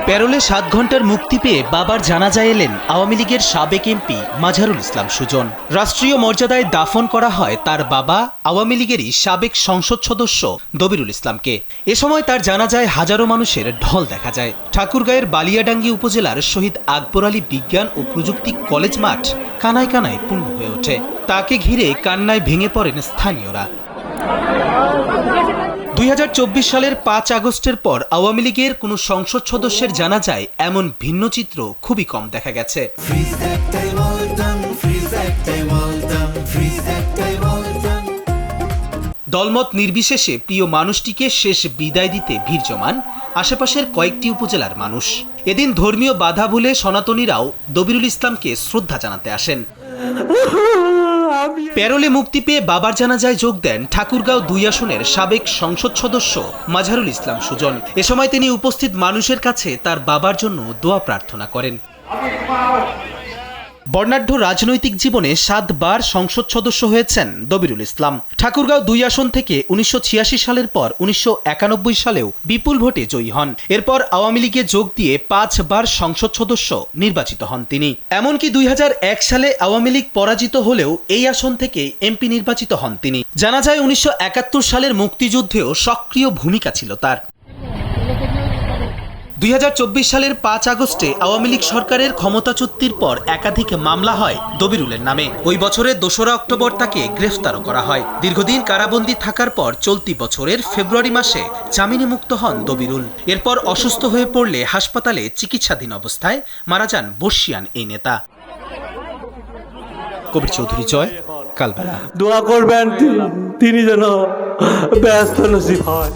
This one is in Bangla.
প্যারোলে 7 ঘন্টার মুক্তি পেয়ে বাবার জানাজায় এলেন আওয়ামী লীগের সাবেক এমপি মাঝারুল ইসলাম সুজন। রাষ্ট্রীয় মর্যাদায় দাফন করা হয় তার বাবা আওয়ামী লীগেরই সাবেক সংসদ সদস্য দবিরুল ইসলামকে। এ সময় তার জানাজায় হাজারো মানুষের ঢল দেখা যায়। ঠাকুরগাঁয়ের বালিয়াডাঙ্গি উপজেলার শহীদ আকবর আলী বিজ্ঞান ও প্রযুক্তি কলেজ মাঠ কানায় কানায় পূর্ণ হয়ে ওঠে। তাকে ঘিরে কান্নায় ভেঙে পড়েন স্থানীয়রা। 2024 সালের 5 আগস্টের পর আওয়ামী লীগের কোনো সংসদ সদস্যের জানাজায় এমন ভিন্ন চিত্র খুবই কম দেখা গেছে। দলমত নির্বিশেষে প্রিয় মানুষটিকে শেষ বিদায় দিতে ভিড় জমান আশেপাশের কয়েকটি উপজেলার মানুষ। এদিন ধর্মীয় বাধা ভুলে সনাতনীরাও দবিরুল ইসলামকে শ্রদ্ধা জানাতে আসেন। প্যারোলে মুক্তি পেয়ে বাবার জানাজায় যোগ দেন ঠাকুরগাঁও 2 আসনের সাবেক সংসদ সদস্য মাঝারুল ইসলাম সুজন। এ সময় তিনি উপস্থিত মানুষের কাছে তার বাবার জন্য দোয়া প্রার্থনা করেন। বর্ণাঢ্য রাজনৈতিক জীবনে 7 বার সংসদ সদস্য হয়েছেন দবিরুল ইসলাম। ঠাকুরগাঁও 2 আসন থেকে 1986 সালের পর 1991 সালেও বিপুল ভোটে জয়ী হন। এরপর আওয়ামী লীগে যোগ দিয়ে 5 বার সংসদ সদস্য নির্বাচিত হন তিনি। এমনকি 2001 সালে আওয়ামী লীগ পরাজিত হলেও এই আসন থেকে এমপি নির্বাচিত হন তিনি। জানা যায় 1971 সালের মুক্তিযুদ্ধেও সক্রিয় ভূমিকা ছিল তার। 2024 সালের 5 আগস্টে আওয়ামী লীগ সরকারের ক্ষমতাচ্যুতির পর একাধিক মামলা হয় দবিরুলের নামে। ওই বছরের 2 অক্টোবর তাকে গ্রেফতারও করা হয়। দীর্ঘদিন কারাবন্দী থাকার পর চলতি বছরের ফেব্রুয়ারি মাসে জামিনে মুক্ত হন দবিরুল। এরপর অসুস্থ হয়ে পড়লে হাসপাতালে চিকিৎসাধীন অবস্থায় মারা যান বর্ষিয়ান এই নেতা। কবির চৌধুরী জয়, কালবেলা। দোয়া করবেন তিনি যেন ব্যস্ত নসিব হয়।